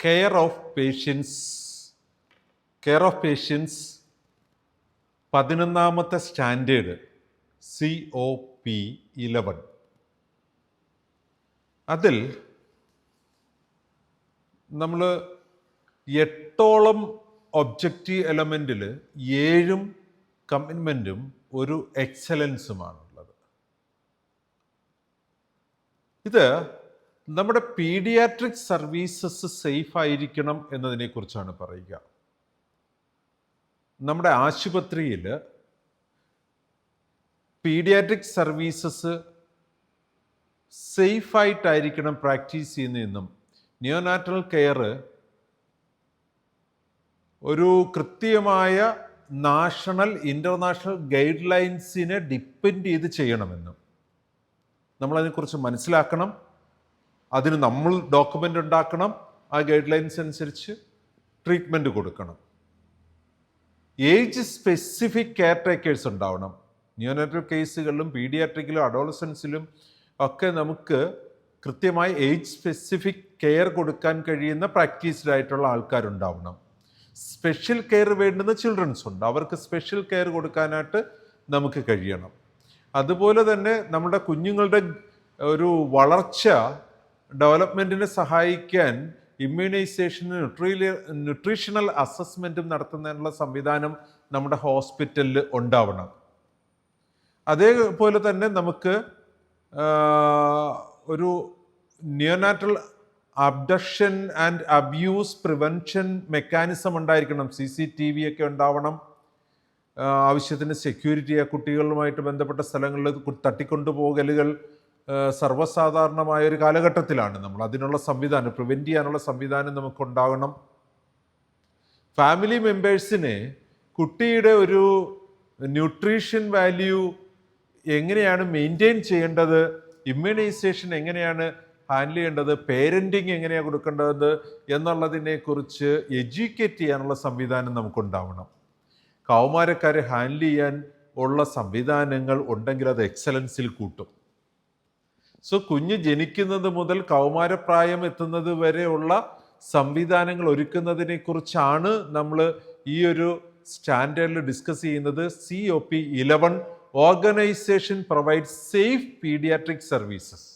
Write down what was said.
Care of patients 11ാമത്തെ standard COP11. അതിൽ നമ്മൾ 8ഓളം ഒബ്ജക്റ്റീവ് എലമെൻറ്റിൽ 7 കമ്മിറ്റ്മെൻറ്റും ഒരു എക്സലൻസുമാണുള്ളത്. ഇത് നമ്മുടെ പീഡിയാട്രിക് സർവീസസ് സേഫ് ആയിരിക്കണം എന്നതിനെക്കുറിച്ചാണ് പറയുക. നമ്മുടെ ആശുപത്രിയിൽ പീഡിയാട്രിക് സർവീസസ് സേഫായിട്ടായിരിക്കണം പ്രാക്ടീസ് ചെയ്യുന്നതെന്നും നിയോനാറ്റൽ കെയർ ഒരു കൃത്യമായ നാഷണൽ ഇൻ്റർനാഷണൽ ഗൈഡ് ലൈൻസിനെ ഡിപ്പെൻഡ് ചെയ്ത് ചെയ്യണമെന്നും നമ്മളതിനെക്കുറിച്ച് മനസ്സിലാക്കണം. അതിന് നമ്മൾ ഡോക്യുമെൻ്റ് ഉണ്ടാക്കണം. ആ ഗൈഡ് ലൈൻസ് അനുസരിച്ച് ട്രീറ്റ്മെൻറ്റ് കൊടുക്കണം. ഏജ് സ്പെസിഫിക് കെയർ ടേക്കേഴ്സ് ഉണ്ടാവണം. നിയോനാറ്റൽ കേസുകളിലും പീഡിയാട്രിക്കിലും അഡോളസൻസിലും ഒക്കെ നമുക്ക് കൃത്യമായി ഏജ് സ്പെസിഫിക് കെയർ കൊടുക്കാൻ കഴിയുന്ന പ്രാക്ടീസ്ഡ് ആയിട്ടുള്ള ആൾക്കാരുണ്ടാവണം. സ്പെഷ്യൽ കെയർ വേണ്ടുന്ന ചിൽഡ്രൻസ് ഉണ്ട്, അവർക്ക് സ്പെഷ്യൽ കെയർ കൊടുക്കാനായിട്ട് നമുക്ക് കഴിയണം. അതുപോലെ തന്നെ നമ്മുടെ കുഞ്ഞുങ്ങളുടെ ഒരു വളർച്ച ഡെവലപ്മെൻറ്റിനെ സഹായിക്കാൻ ഇമ്മ്യൂണൈസേഷനും ന്യൂട്രീഷണൽ അസസ്മെൻറ്റും നടത്തുന്നതിനുള്ള സംവിധാനം നമ്മുടെ ഹോസ്പിറ്റലിൽ ഉണ്ടാവണം. അതേപോലെ തന്നെ നമുക്ക് ഒരു neonatal abduction and abuse prevention mechanism ഉണ്ടായിരിക്കണം. CCTV ഒക്കെ ഉണ്ടാവണം. ആവശ്യത്തിന് സെക്യൂരിറ്റി, കുട്ടികളുമായിട്ട് ബന്ധപ്പെട്ട സ്ഥലങ്ങളിൽ തട്ടിക്കൊണ്ടുപോകലുകൾ സർവ്വസാധാരണമായ ഒരു കാലഘട്ടത്തിലാണ് നമ്മൾ. അതിനുള്ള സംവിധാനം, പ്രിവെൻറ്റ് ചെയ്യാനുള്ള സംവിധാനം നമുക്കുണ്ടാകണം. ഫാമിലി മെമ്പേഴ്സിനെ കുട്ടിയുടെ ഒരു ന്യൂട്രീഷൻ വാല്യൂ എങ്ങനെയാണ് മെയിൻറ്റെയിൻ ചെയ്യേണ്ടത്, ഇമ്മ്യൂണൈസേഷൻ എങ്ങനെയാണ് ഹാൻഡിൽ ചെയ്യേണ്ടത്, പേരൻറ്റിങ് എങ്ങനെയാണ് കൊടുക്കേണ്ടത് എന്നുള്ളതിനെക്കുറിച്ച് എഡ്യൂക്കേറ്റ് ചെയ്യാനുള്ള സംവിധാനം നമുക്കുണ്ടാവണം. കൗമാരക്കാരെ ഹാൻഡിൽ ചെയ്യാൻ ഉള്ള സംവിധാനങ്ങൾ ഉണ്ടെങ്കിൽ അത് എക്സലൻസിൽ കൂട്ടും. സോ കുഞ്ഞ് ജനിക്കുന്നത് മുതൽ കൗമാരപ്രായം എത്തുന്നത് വരെയുള്ള സംവിധാനങ്ങൾ ഒരുക്കുന്നതിനെ കുറിച്ചാണ് നമ്മൾ ഈ ഒരു സ്റ്റാൻഡേർഡിൽ ഡിസ്കസ് ചെയ്യുന്നത്. COP11 organisation provide safe paediatric services.